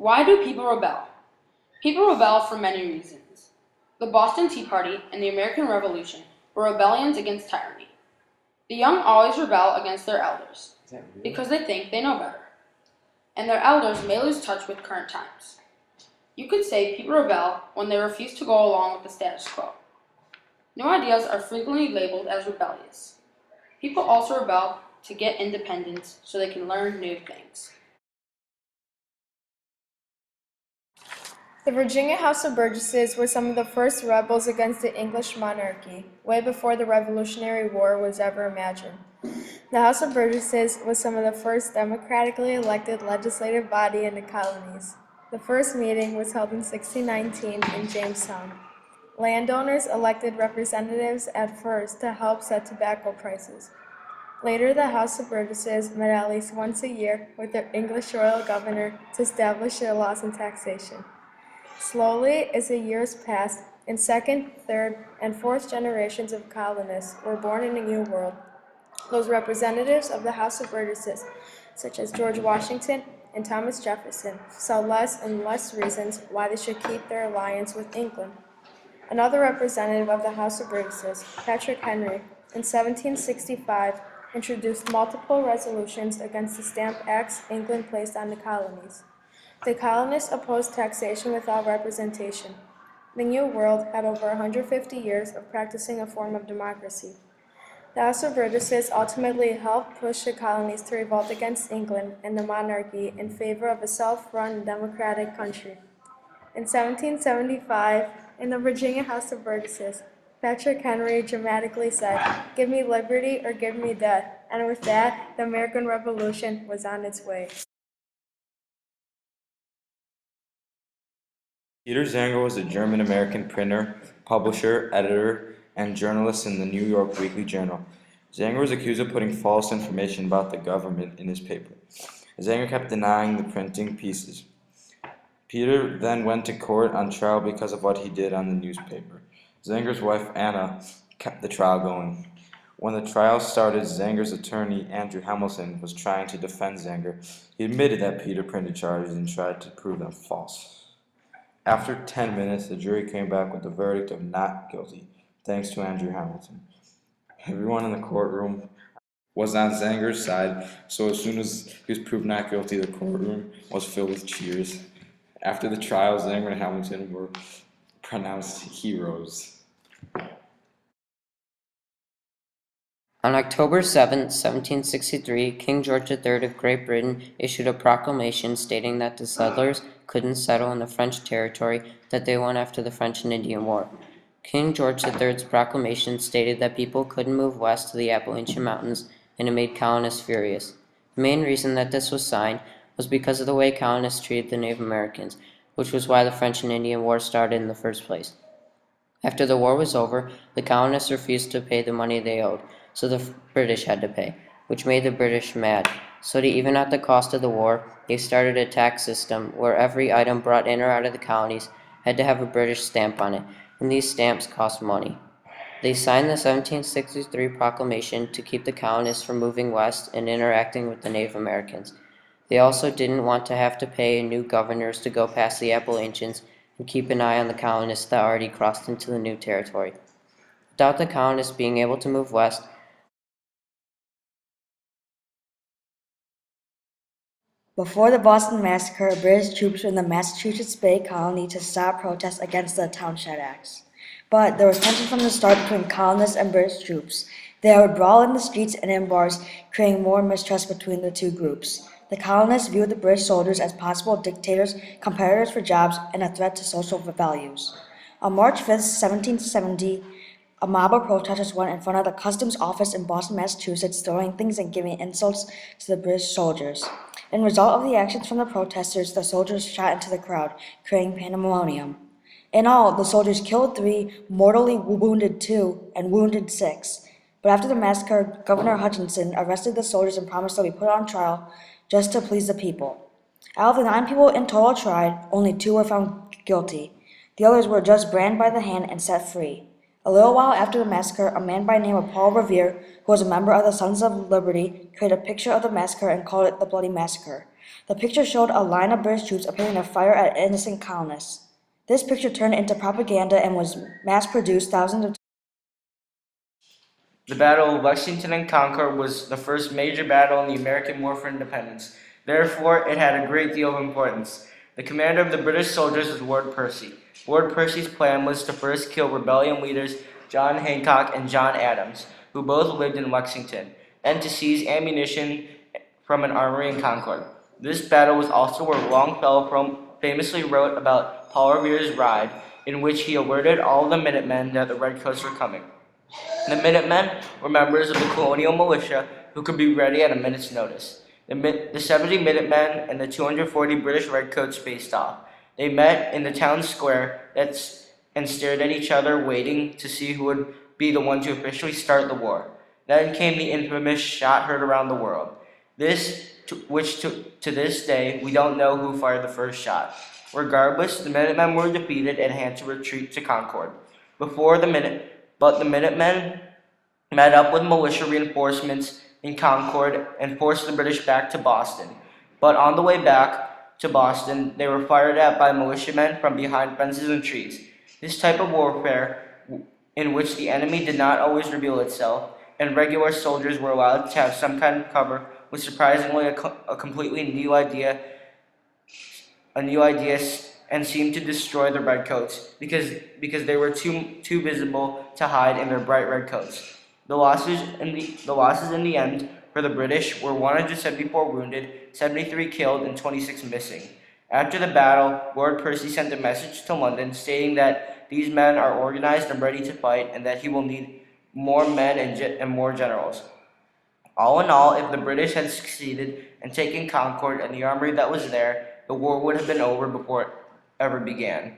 Why do people rebel? People rebel for many reasons. The Boston Tea Party and the American Revolution were rebellions against tyranny. The young always rebel against their elders because they think they know better, and their elders may lose touch with current times. You could say people rebel when they refuse to go along with the status quo. New ideas are frequently labeled as rebellious. People also rebel to get independence so they can learn new things. The Virginia House of Burgesses were some of the first rebels against the English monarchy, way before the Revolutionary War was ever imagined. The House of Burgesses was some of the first democratically elected legislative body in the colonies. The first meeting was held in 1619 in Jamestown. Landowners elected representatives at first to help set tobacco prices. Later, the House of Burgesses met at least once a year with their English royal governor to establish their laws and taxation. Slowly, as the years passed, and second, third, and fourth generations of colonists were born in the New World, those representatives of the House of Burgesses, such as George Washington and Thomas Jefferson, saw less and less reasons why they should keep their alliance with England. Another representative of the House of Burgesses, Patrick Henry, in 1765, introduced multiple resolutions against the Stamp Acts England placed on the colonies. The colonists opposed taxation without representation. The New World had over 150 years of practicing a form of democracy. The House of Burgesses ultimately helped push the colonies to revolt against England and the monarchy in favor of a self-run democratic country. In 1775, in the Virginia House of Burgesses, Patrick Henry dramatically said, "Give me liberty or give me death," and with that, the American Revolution was on its way. Peter Zenger was a German-American printer, publisher, editor, and journalist in the New York Weekly Journal. Zenger was accused of putting false information about the government in his paper. Zenger kept denying the printing pieces. Peter then went to court on trial because of what he did on the newspaper. Zenger's wife, Anna, kept the trial going. When the trial started, Zenger's attorney, Andrew Hamilton, was trying to defend Zenger. He admitted that Peter printed charges and tried to prove them false. After 10 minutes, the jury came back with the verdict of not guilty, thanks to Andrew Hamilton. Everyone in the courtroom was on Zenger's side, so as soon as he was proved not guilty, the courtroom was filled with cheers. After the trial, Zenger and Hamilton were pronounced heroes. On October 7, 1763, King George III of Great Britain issued a proclamation stating that the settlers couldn't settle in the French territory that they won after the French and Indian War. King George III's proclamation stated that people couldn't move west to the Appalachian Mountains, and it made colonists furious. The main reason that this was signed was because of the way colonists treated the Native Americans, which was why the French and Indian War started in the first place. After the war was over, the colonists refused to pay the money they owed, so the British had to pay, which made the British mad. So to even out the cost of the war, they started a tax system where every item brought in or out of the colonies had to have a British stamp on it, and these stamps cost money. They signed the 1763 proclamation to keep the colonists from moving west and interacting with the Native Americans. They also didn't want to have to pay new governors to go past the Appalachians and keep an eye on the colonists that already crossed into the new territory. Without the colonists being able to move west, Before the Boston Massacre, British troops were in the Massachusetts Bay Colony to stop protests against the Townshend Acts. But there was tension from the start between colonists and British troops. They would brawl in the streets and in bars, creating more mistrust between the two groups. The colonists viewed the British soldiers as possible dictators, competitors for jobs, and a threat to social values. On March 5, 1770, a mob of protesters went in front of the customs office in Boston, Massachusetts, throwing things and giving insults to the British soldiers. In result of the actions from the protesters, the soldiers shot into the crowd, creating pandemonium. In all, the soldiers killed 3, mortally wounded 2, and wounded 6. But after the massacre, Governor Hutchinson arrested the soldiers and promised they'll be put on trial just to please the people. Out of the 9 people in total tried, only 2 were found guilty. The others were just branded by the hand and set free. A little while after the massacre, a man by the name of Paul Revere, who was a member of the Sons of Liberty, created a picture of the massacre and called it the Bloody Massacre. The picture showed a line of British troops appearing to fire at innocent colonists. This picture turned into propaganda and was mass-produced thousands of. The Battle of Lexington and Concord was the first major battle in the American War for Independence. Therefore, it had a great deal of importance. The commander of the British soldiers was Lord Percy. Lord Percy's plan was to first kill rebellion leaders John Hancock and John Adams, who both lived in Lexington, and to seize ammunition from an armory in Concord. This battle was also where Longfellow famously wrote about Paul Revere's ride, in which he alerted all the Minutemen that the Redcoats were coming. The Minutemen were members of the colonial militia who could be ready at a minute's notice. The 70 Minutemen and the 240 British Redcoats faced off. They met in the town square and stared at each other, waiting to see who would be the one to officially start the war. Then came the infamous shot heard around the world. To this day, we don't know who fired the first shot. Regardless, the Minutemen were defeated and had to retreat to Concord. But the Minutemen met up with militia reinforcements in Concord and forced the British back to Boston. But on the way back to Boston, they were fired at by militiamen from behind fences and trees. This type of warfare, in which the enemy did not always reveal itself, and regular soldiers were allowed to have some kind of cover, was surprisingly a completely new idea, and seemed to destroy the Redcoats because they were too visible to hide in their bright red coats. The losses in the end for the British were 174 wounded, 73 killed, and 26 missing. After the battle, Lord Percy sent a message to London stating that these men are organized and ready to fight, and that he will need more men and more generals. All in all, if the British had succeeded in taking Concord and the armory that was there, the war would have been over before it ever began.